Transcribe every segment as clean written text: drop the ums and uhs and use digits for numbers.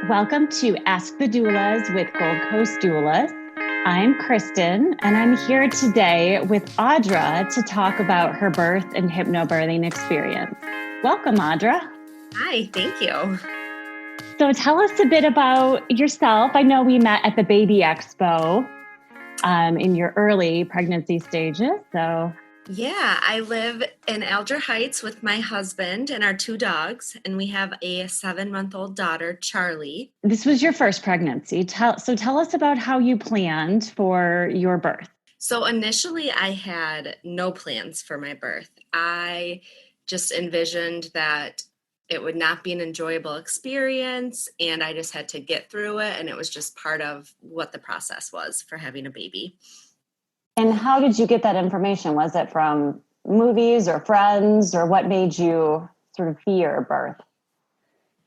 Welcome to Ask the Doulas with Gold Coast Doulas. I'm Kristen, and I'm here today with Audra to talk about her birth and hypnobirthing experience. Welcome, Audra. Hi, thank you. So tell us a bit about yourself. I know we met at the Baby Expo in your early pregnancy stages. Yeah, I live in Alger Heights with my husband and our two dogs, and we have a 7-month-old daughter, Charlie. This was your first pregnancy. Tell us about how you planned for your birth. So initially, I had no plans for my birth. I just envisioned that it would not be an enjoyable experience, and I just had to get through it, and it was just part of what the process was for having a baby. And how did you get that information? Was it from movies or friends, or what made you sort of fear birth?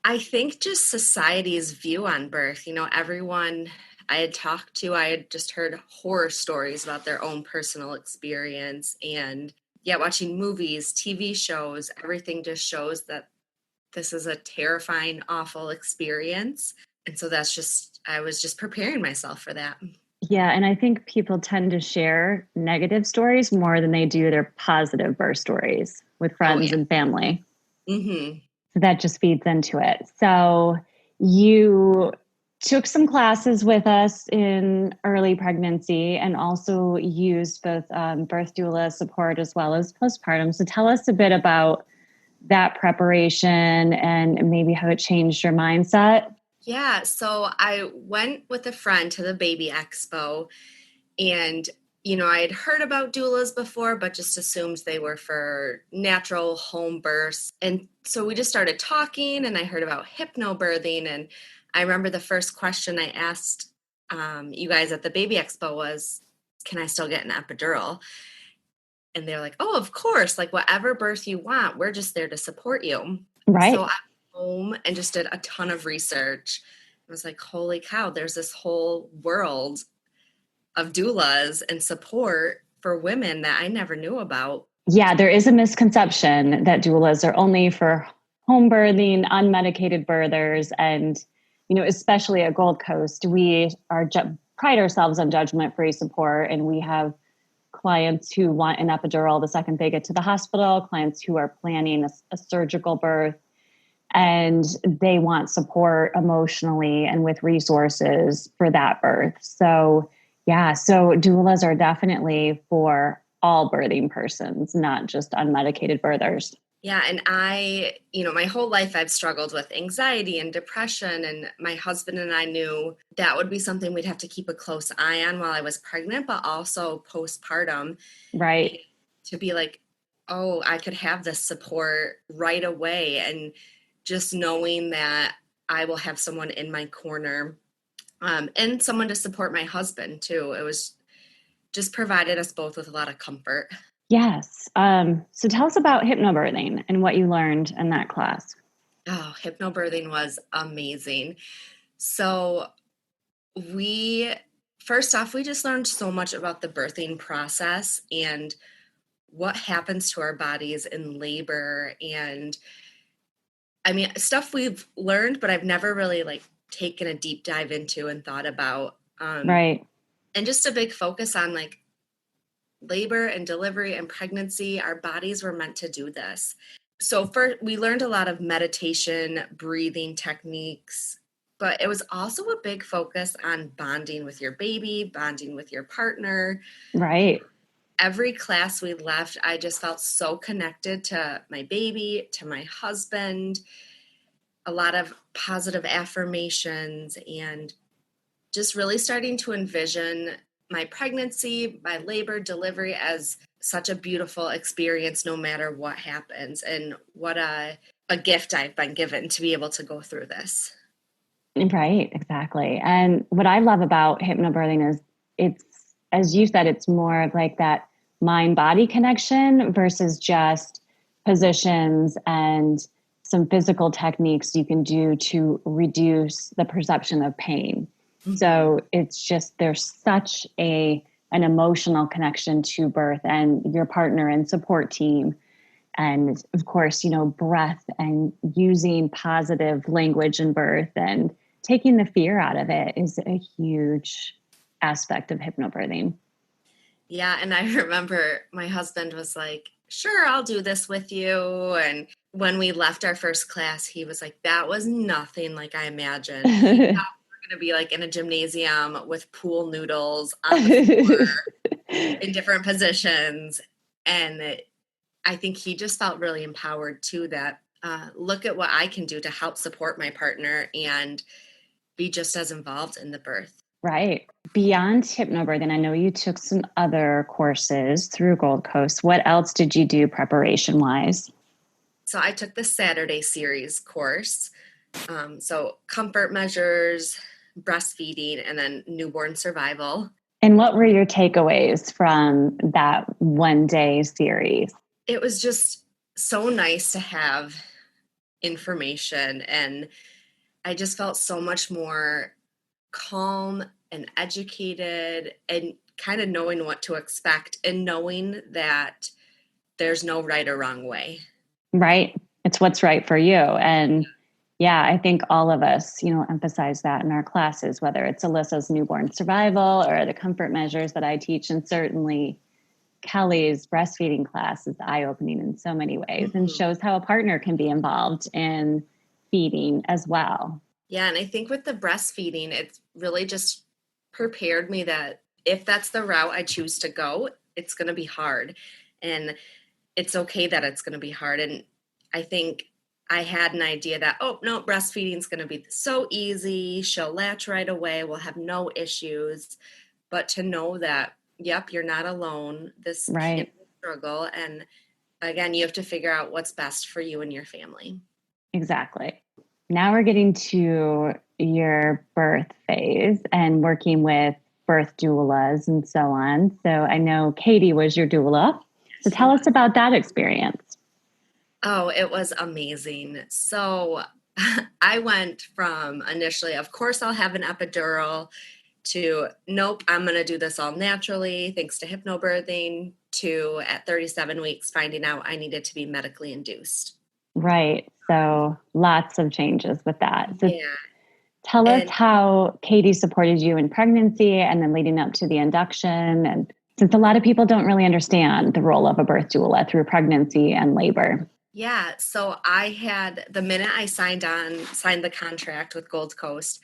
I think just society's view on birth. Everyone I had talked to, I had just heard horror stories about their own personal experience. And watching movies, TV shows, everything just shows that this is a terrifying, awful experience. And so I was just preparing myself for that. Yeah, and I think people tend to share negative stories more than they do their positive birth stories with friends and family. Mm-hmm. So that just feeds into it. So you took some classes with us in early pregnancy and also used both birth doula support as well as postpartum. So tell us a bit about that preparation and maybe how it changed your mindset. Yeah, so I went with a friend to the Baby Expo, and I had heard about doulas before, but just assumed they were for natural home births. And so we just started talking, and I heard about hypnobirthing. And I remember the first question I asked you guys at the Baby Expo was, can I still get an epidural? And they're like, oh, of course, like whatever birth you want, we're just there to support you. Right. So I home and just did a ton of research. I was like, holy cow, there's this whole world of doulas and support for women that I never knew about. Yeah, there is a misconception that doulas are only for home birthing, unmedicated birthers. And, especially at Gold Coast, we pride ourselves on judgment-free support. And we have clients who want an epidural the second they get to the hospital, clients who are planning a surgical birth, and they want support emotionally and with resources for that birth. So doulas are definitely for all birthing persons, not just unmedicated birthers. Yeah, and I, my whole life I've struggled with anxiety and depression, and my husband and I knew that would be something we'd have to keep a close eye on while I was pregnant, but also postpartum. Right. To be like, oh, I could have this support right away, and just knowing that I will have someone in my corner and someone to support my husband too. It was just provided us both with a lot of comfort. Yes. So tell us about hypnobirthing and what you learned in that class. Oh, hypnobirthing was amazing. So first off, we just learned so much about the birthing process and what happens to our bodies in labor. And stuff we've learned, but I've never really taken a deep dive into and thought about. Right. And just a big focus on labor and delivery and pregnancy. Our bodies were meant to do this. So first, we learned a lot of meditation, breathing techniques, but it was also a big focus on bonding with your baby, bonding with your partner. Right. Every class we left, I just felt so connected to my baby, to my husband, a lot of positive affirmations, and just really starting to envision my pregnancy, my labor, delivery as such a beautiful experience no matter what happens, and what a gift I've been given to be able to go through this. Right, exactly. And what I love about hypnobirthing is it's, as you said, it's more of like that mind-body connection versus just positions and some physical techniques you can do to reduce the perception of pain. Mm-hmm. So it's just, there's such an emotional connection to birth and your partner and support team. And of course, breath and using positive language in birth and taking the fear out of it is a huge aspect of hypnobirthing. Yeah. And I remember my husband was like, sure, I'll do this with you. And when we left our first class, he was like, that was nothing like I imagined. He thought we were going to be like in a gymnasium with pool noodles on the floor in different positions. And I think he just felt really empowered too, that look at what I can do to help support my partner and be just as involved in the birth. Right. Beyond hypnobirthing, I know you took some other courses through Gold Coast. What else did you do preparation wise? So I took the Saturday series course. So comfort measures, breastfeeding, and then newborn survival. And what were your takeaways from that 1 day series? It was just so nice to have information, and I just felt so much more calm and educated and kind of knowing what to expect and knowing that there's no right or wrong way. Right. It's what's right for you. And yeah, I think all of us, emphasize that in our classes, whether it's Alyssa's newborn survival or the comfort measures that I teach. And certainly Kelly's breastfeeding class is eye-opening in so many ways and shows how a partner can be involved in feeding as well. Yeah. And I think with the breastfeeding, it's really just prepared me that if that's the route I choose to go, it's going to be hard. And it's okay that it's going to be hard. And I think I had an idea that, oh, no, breastfeeding is going to be so easy. She'll latch right away. We'll have no issues. But to know that, yep, you're not alone. This can be a struggle. And again, you have to figure out what's best for you and your family. Exactly. Now we're getting to your birth phase and working with birth doulas and so on. So I know Katie was your doula. So tell us about that experience. Oh, it was amazing. So I went from initially, of course, I'll have an epidural, to nope, I'm going to do this all naturally, thanks to hypnobirthing, to at 37 weeks, finding out I needed to be medically induced. Right. So lots of changes with that. So yeah. Tell us how Katie supported you in pregnancy and then leading up to the induction. And since a lot of people don't really understand the role of a birth doula through pregnancy and labor. Yeah. So I had, the minute I signed the contract with Gold Coast,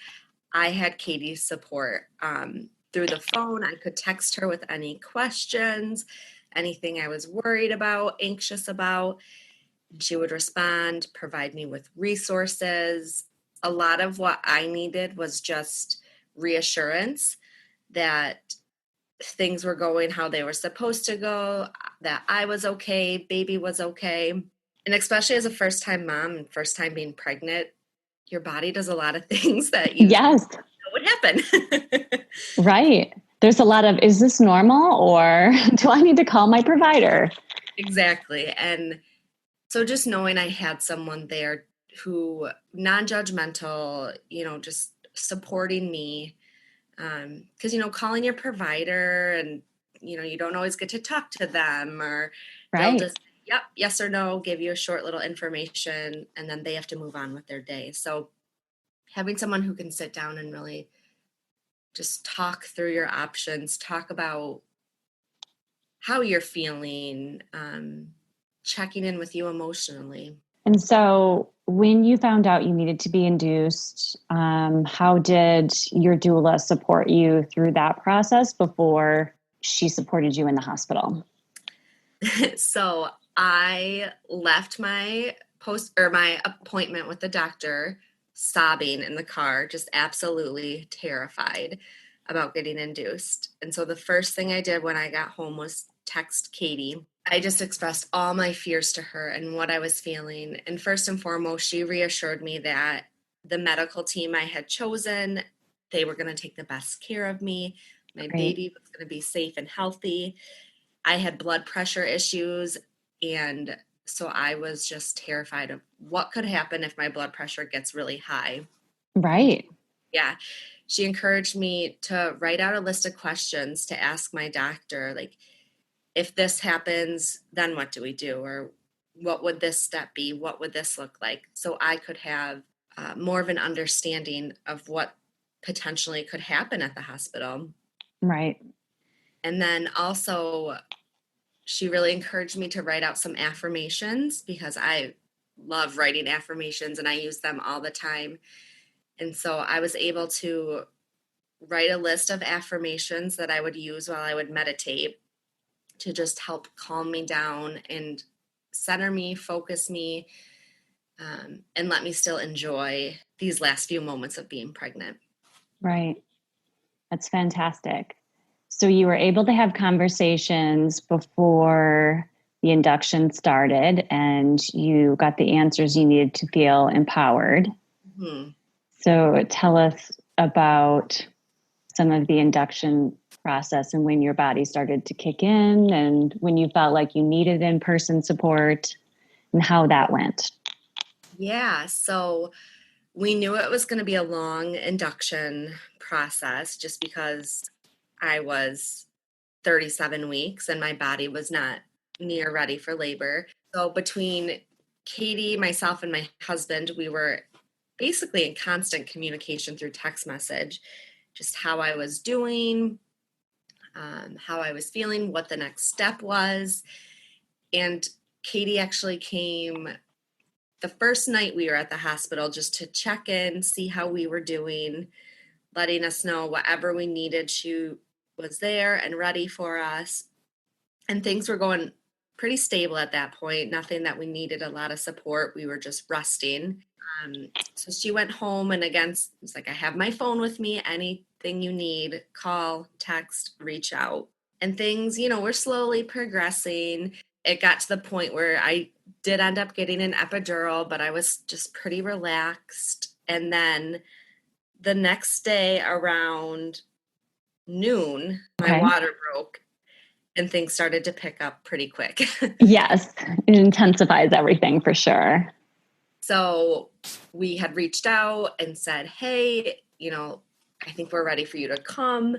I had Katie's support through the phone. I could text her with any questions, anything I was worried about, anxious about. She would respond, provide me with resources. A lot of what I needed was just reassurance that things were going how they were supposed to go, that I was okay, baby was okay. And especially as a first-time mom and first time being pregnant, your body does a lot of things that you Yes. know would happen. Right. There's a lot of, is this normal or do I need to call my provider? Exactly. And so just knowing I had someone there who non-judgmental, just supporting me. Because, calling your provider and, you don't always get to talk to them, or they'll just, yep, yes or no, give you a short little information, and then they have to move on with their day. So having someone who can sit down and really just talk through your options, talk about how you're feeling, checking in with you emotionally. And so when you found out you needed to be induced, how did your doula support you through that process before she supported you in the hospital? So I left my my appointment with the doctor sobbing in the car, just absolutely terrified about getting induced. And so the first thing I did when I got home was text Katie. I just expressed all my fears to her and what I was feeling. And first and foremost, she reassured me that the medical team I had chosen, they were going to take the best care of me. My baby was going to be safe and healthy. I had blood pressure issues, and so I was just terrified of what could happen if my blood pressure gets really high. Right. Yeah. She encouraged me to write out a list of questions to ask my doctor, like, if this happens, then what do we do? Or what would this step be? What would this look like? So I could have more of an understanding of what potentially could happen at the hospital. Right. And then also, she really encouraged me to write out some affirmations because I love writing affirmations and I use them all the time. And so I was able to write a list of affirmations that I would use while I would meditate to just help calm me down and center me, focus me, and let me still enjoy these last few moments of being pregnant. Right. That's fantastic. So you were able to have conversations before the induction started and you got the answers you needed to feel empowered. Mm-hmm. So tell us about some of the induction process and when your body started to kick in and when you felt like you needed in-person support and how that went. Yeah, so we knew it was going to be a long induction process just because I was 37 weeks and my body was not near ready for labor. So between Katie, myself, and my husband, we were basically in constant communication through text message, just how I was doing, how I was feeling, what the next step was. And Katie actually came the first night we were at the hospital just to check in, see how we were doing, letting us know whatever we needed. She was there and ready for us. And things were going pretty stable at that point. Nothing that we needed a lot of support. We were just resting. So she went home and again, it's like, I have my phone with me. Anything you need, call, text, reach out. And things, were slowly progressing. It got to the point where I did end up getting an epidural, but I was just pretty relaxed. And then the next day around noon, my water broke and things started to pick up pretty quick. Yes, it intensifies everything for sure. So we had reached out and said, hey, I think we're ready for you to come.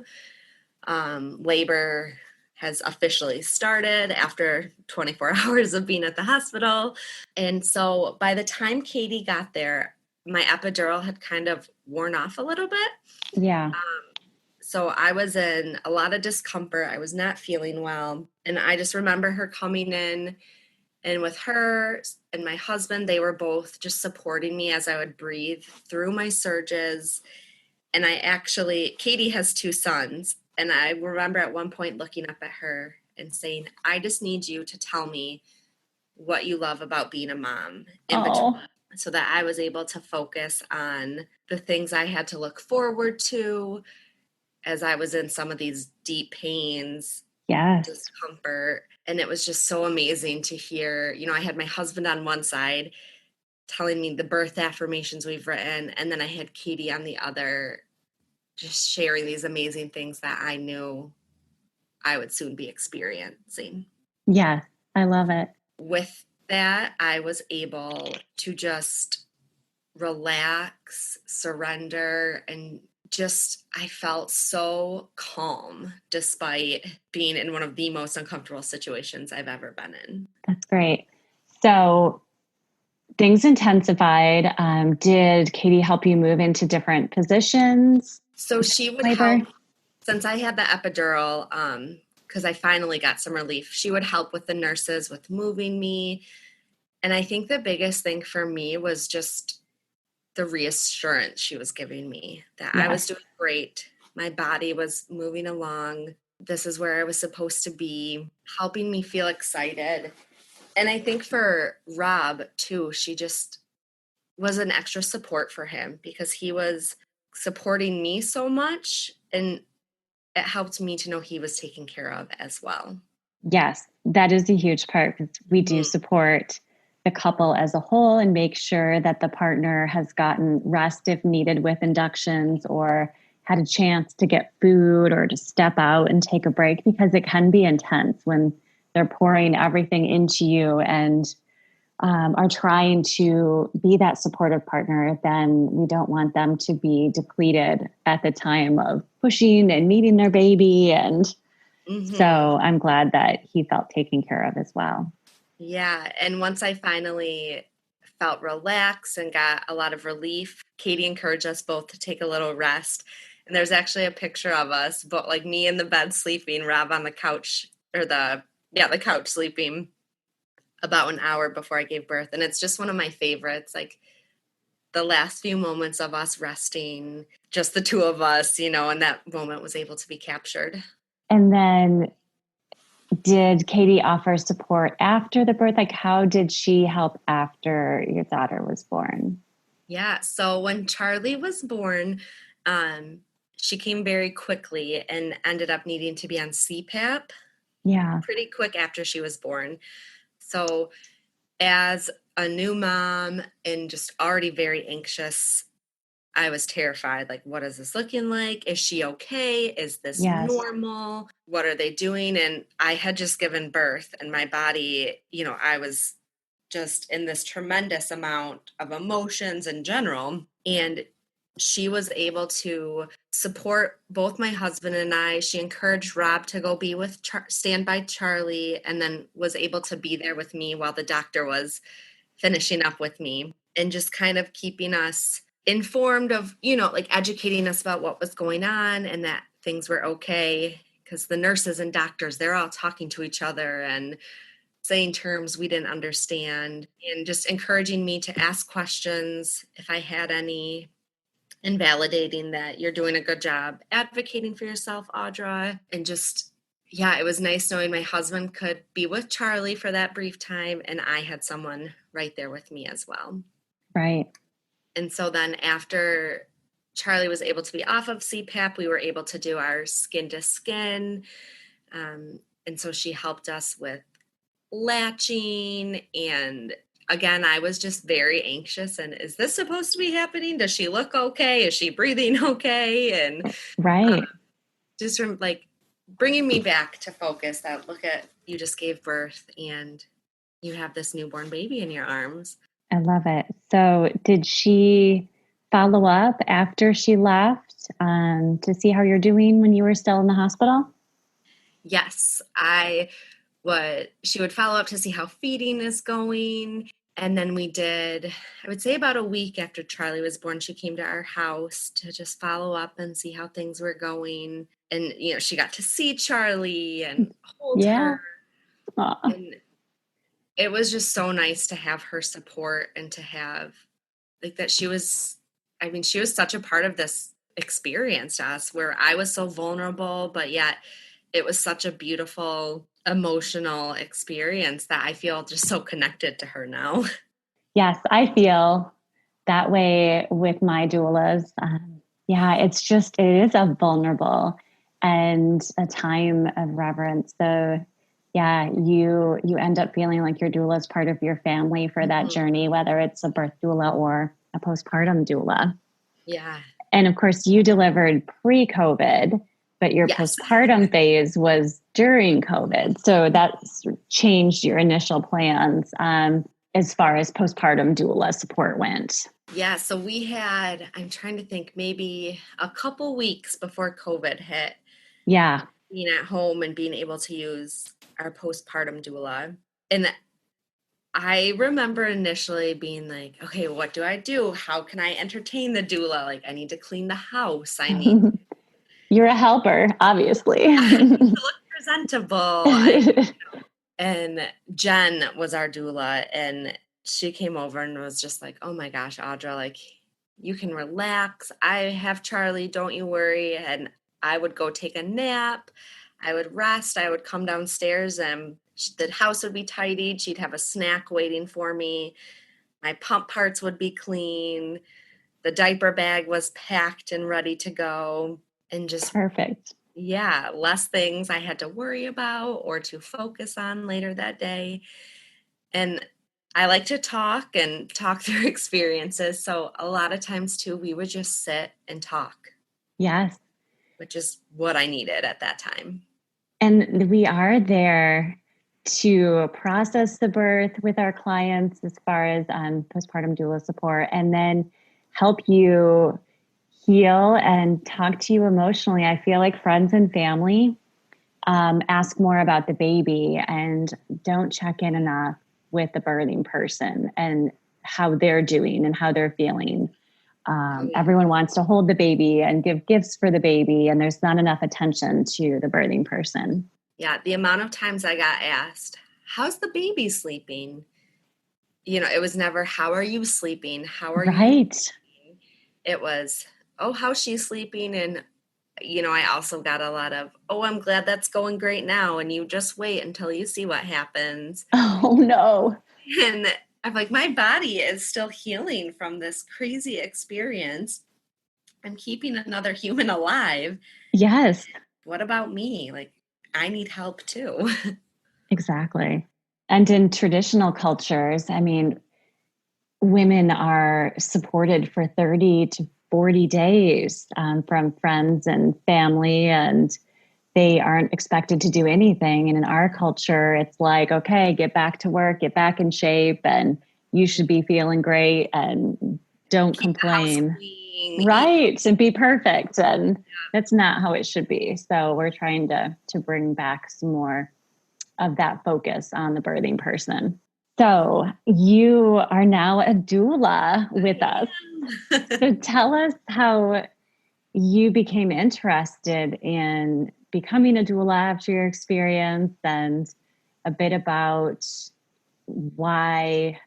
Labor has officially started after 24 hours of being at the hospital. And so by the time Katie got there, my epidural had kind of worn off a little bit. Yeah. So I was in a lot of discomfort. I was not feeling well. And I just remember her coming in, and with her and my husband, they were both just supporting me as I would breathe through my surges. And Katie has 2 sons. And I remember at one point looking up at her and saying, I just need you to tell me what you love about being a mom in between, so that I was able to focus on the things I had to look forward to as I was in some of these deep pains, discomfort. And it was just so amazing to hear, I had my husband on one side telling me the birth affirmations we've written, and then I had Katie on the other, just sharing these amazing things that I knew I would soon be experiencing. Yeah, I love it. With that, I was able to just relax, surrender, and I felt so calm despite being in one of the most uncomfortable situations I've ever been in. That's great. So things intensified. Did Katie help you move into different positions? So she would help, since I had the epidural, because I finally got some relief. She would help with the nurses with moving me. And I think the biggest thing for me was just the reassurance she was giving me that I was doing great. My body was moving along. This is where I was supposed to be, helping me feel excited. And I think for Rob too, she just was an extra support for him because he was supporting me so much, and it helped me to know he was taken care of as well. Yes, that is a huge part because we do support the couple as a whole and make sure that the partner has gotten rest if needed with inductions or had a chance to get food or to step out and take a break, because it can be intense when they're pouring everything into you and are trying to be that supportive partner. Then we don't want them to be depleted at the time of pushing and meeting their baby. And so I'm glad that he felt taken care of as well. Yeah. And once I finally felt relaxed and got a lot of relief. Katie encouraged us both to take a little rest. And there's actually a picture of us, but like me in the bed sleeping, Rob on the couch, or the couch sleeping about an hour before I gave birth. And it's just one of my favorites. Like the last few moments of us resting, just the two of us, and that moment was able to be captured. And then did Katie offer support after the birth? Like, how did she help after your daughter was born? Yeah. So when Charlie was born, she came very quickly and ended up needing to be on CPAP. Yeah. Pretty quick after she was born. So as a new mom and just already very anxious, I was terrified. Like, what is this looking like? Is she okay? Is this normal? What are they doing? And I had just given birth, and my body, I was just in this tremendous amount of emotions in general. And she was able to support both my husband and I. She encouraged Rob to go be with stand by Charlie, and then was able to be there with me while the doctor was finishing up with me, and just kind of keeping us informed of, like educating us about what was going on and that things were okay. Because the nurses and doctors, they're all talking to each other and saying terms we didn't understand, and just encouraging me to ask questions if I had any, and validating that you're doing a good job advocating for yourself, Audra. And just, it was nice knowing my husband could be with Charlie for that brief time, and I had someone right there with me as well. Right. And so then after Charlie was able to be off of CPAP, we were able to do our skin to skin. And so she helped us with latching, and again, I was just very anxious. And is this supposed to be happening? Does she look okay? Is she breathing okay? And right. Just from like bringing me back to focus that, look at, you just gave birth and you have this newborn baby in your arms. I love it. So did she follow up after she left to see how you're doing when you were still in the hospital? Yes, she would follow up to see how feeding is going. And then we did, I would say about a week after Charlie was born, she came to our house to just follow up and see how things were going. And, she got to see Charlie and hold her. Aww. And it was just so nice to have her support and to have like that. She was such a part of this experience to us, where I was so vulnerable, but yet it was such a beautiful, emotional experience that I feel just so connected to her now. Yes, I feel that way with my doulas. It is a vulnerable and a time of reverence. So you end up feeling like your doula is part of your family for that journey, whether it's a birth doula or a postpartum doula. Yeah. And of course, you delivered pre-COVID, but your postpartum phase was during COVID. So that's changed your initial plans as far as postpartum doula support went. Yeah. So we had, I'm trying to think, maybe a couple weeks before COVID hit. Yeah. Being at home and being able to use our postpartum doula. And I remember initially being like, okay, what do I do? How can I entertain the doula? Like, I need to clean the house. I need You're a helper, obviously. I need to look presentable. And Jen was our doula, and she came over and was just like, oh my gosh, Audra, like, you can relax. I have Charlie, don't you worry. And I would go take a nap. I would rest. I would come downstairs and the house would be tidied. She'd have a snack waiting for me. My pump parts would be clean. The diaper bag was packed and ready to go. And just perfect. Yeah, less things I had to worry about or to focus on later that day. And I like to talk through experiences. So a lot of times too, we would just sit and talk. Yes. Which is what I needed at that time. And we are there to process the birth with our clients as far as postpartum doula support, and then help you heal and talk to you emotionally. I feel like friends and family ask more about the baby and don't check in enough with the birthing person. And how they're doing and how they're feeling. Everyone wants to hold the baby and give gifts for the baby, and there's not enough attention to the birthing person. Yeah, the amount of times I got asked, how's the baby sleeping? It was never, how are you sleeping? How are you sleeping? It was, oh, how's she sleeping? And, I also got a lot of, oh, I'm glad that's going great now. And you just wait until you see what happens. Oh, no. And I'm like, my body is still healing from this crazy experience. I'm keeping another human alive. Yes. What about me? Like, I need help too. Exactly. And in traditional cultures, I mean, women are supported for 30 to 40 days from friends and family, and they aren't expected to do anything. And in our culture, it's like, okay, get back to work, get back in shape, and you should be feeling great and don't complain. Right. And be perfect. And that's not how it should be. So we're trying to bring back some more of that focus on the birthing person. So you are now a doula with us. So tell us how you became interested in becoming a doula after your experience, and a bit about why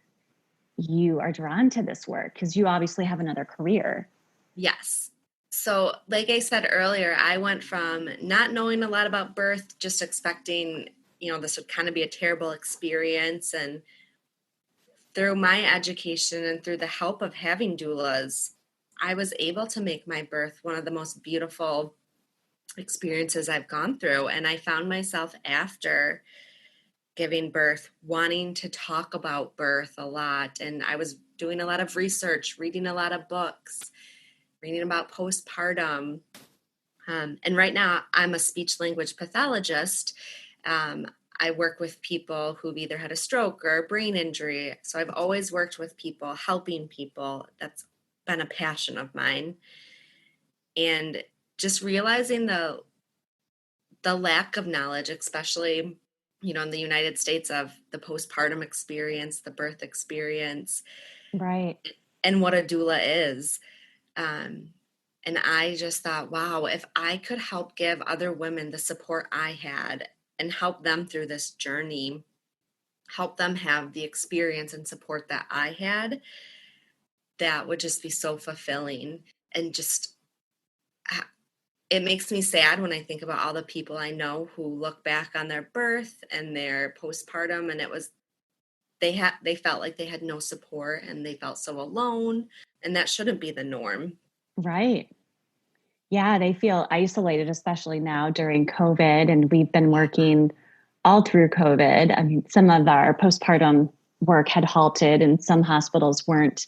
you are drawn to this work, because you obviously have another career. Yes. So like I said earlier, I went from not knowing a lot about birth, just expecting, this would kind of be a terrible experience. And through my education and through the help of having doulas, I was able to make my birth one of the most beautiful experiences I've gone through. And I found myself after giving birth wanting to talk about birth a lot. And I was doing a lot of research, reading a lot of books, reading about postpartum. And right now I'm a speech language pathologist. I work with people who've either had a stroke or a brain injury. So I've always worked with people, helping people. That's been a passion of mine. And just realizing the lack of knowledge, especially, in the United States, of the postpartum experience, the birth experience, right, and what a doula is. And I just thought, wow, if I could help give other women the support I had and help them through this journey, help them have the experience and support that I had, that would just be so fulfilling. And just, it makes me sad when I think about all the people I know who look back on their birth and their postpartum, and it was, they felt like they had no support and they felt so alone, and that shouldn't be the norm. Right. Yeah, they feel isolated, especially now during COVID. And we've been working all through COVID. I mean, some of our postpartum work had halted, and some hospitals weren't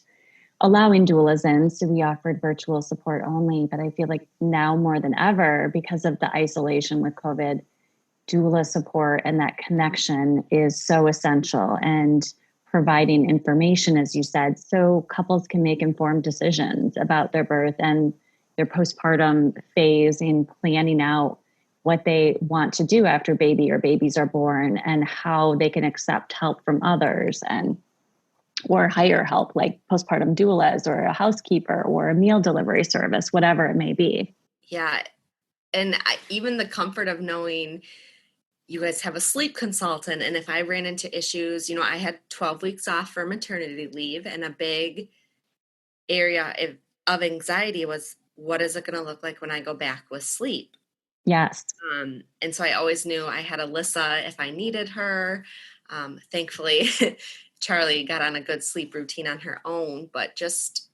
allowing doulas in. So we offered virtual support only. But I feel like now more than ever, because of the isolation with COVID, doula support and that connection is so essential. And providing information, as you said, so couples can make informed decisions about their birth and their postpartum phase, in planning out what they want to do after baby or babies are born, and how they can accept help from others, and or hire help like postpartum doulas or a housekeeper or a meal delivery service, whatever it may be. Yeah. And even the comfort of knowing you guys have a sleep consultant. And if I ran into issues, I had 12 weeks off for maternity leave, and a big area of anxiety was, what is it going to look like when I go back with sleep? Yes. And so I always knew I had Alyssa if I needed her. Thankfully, Charlie got on a good sleep routine on her own, but just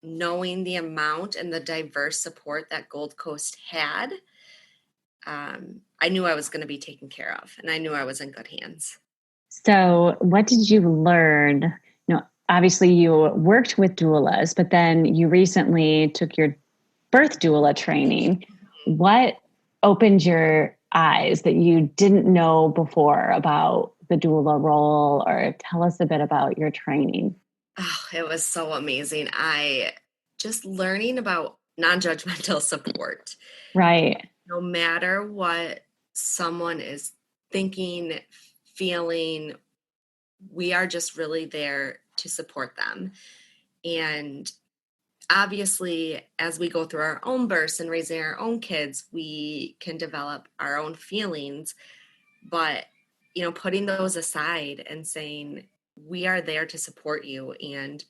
knowing the amount and the diverse support that Gold Coast had, I knew I was going to be taken care of, and I knew I was in good hands. So what did you learn? Obviously you worked with doulas, but then you recently took your birth doula training. What opened your eyes that you didn't know before about the doula role? Or tell us a bit about your training. Oh, it was so amazing. I just learning about non-judgmental support. Right. No matter what someone is thinking, feeling, we are just really there to support them. And obviously, as we go through our own births and raising our own kids, we can develop our own feelings. But, putting those aside and saying, we are there to support you, and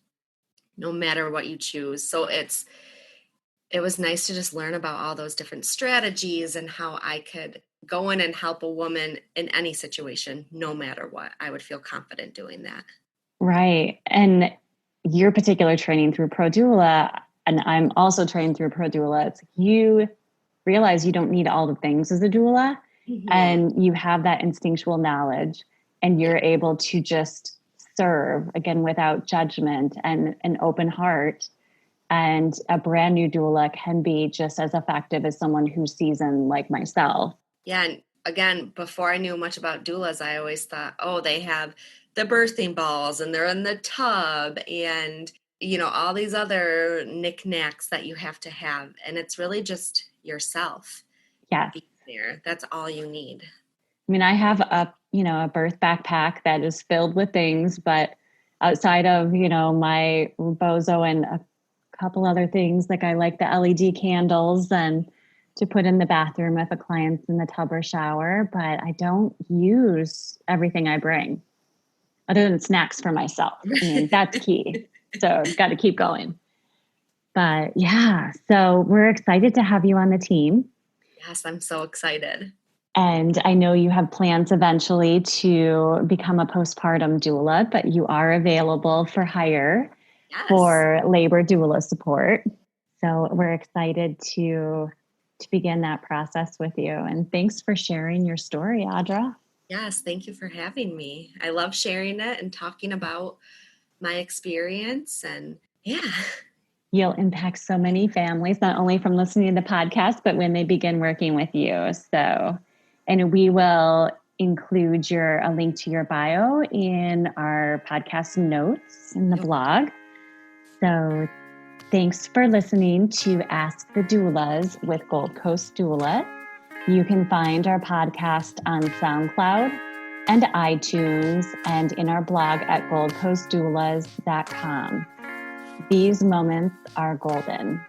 no matter what you choose. So it was nice to just learn about all those different strategies and how I could go in and help a woman in any situation, no matter what. I would feel confident doing that. Right. And your particular training through Pro Doula, and I'm also trained through Pro Doula, you realize you don't need all the things as a doula, and you have that instinctual knowledge, and you're able to just serve, again, without judgment and an open heart. And a brand new doula can be just as effective as someone who's seasoned like myself. Yeah. And again, before I knew much about doulas, I always thought, oh, they have the birthing balls and they're in the tub and, all these other knickknacks that you have to have. And it's really just yourself. Yes. Being there. That's all you need. I mean, I have a birth backpack that is filled with things, but outside of, my bozo and a couple other things, like I like the LED candles and to put in the bathroom if a client's in the tub or shower, but I don't use everything I bring other than snacks for myself. I mean, that's key. So got to keep going. But yeah, so we're excited to have you on the team. Yes, I'm so excited. And I know you have plans eventually to become a postpartum doula, but you are available for hire for labor doula support. So we're excited to begin that process with you. And thanks for sharing your story, Audra. Yes, thank you for having me. I love sharing it and talking about my experience. And you'll impact so many families, not only from listening to the podcast, but when they begin working with you. So, and we will include a link to your bio in our podcast notes in the blog. So thanks for listening to Ask the Doulas with Gold Coast Doula. You can find our podcast on SoundCloud and iTunes and in our blog at goldcoastdoulas.com. These moments are golden.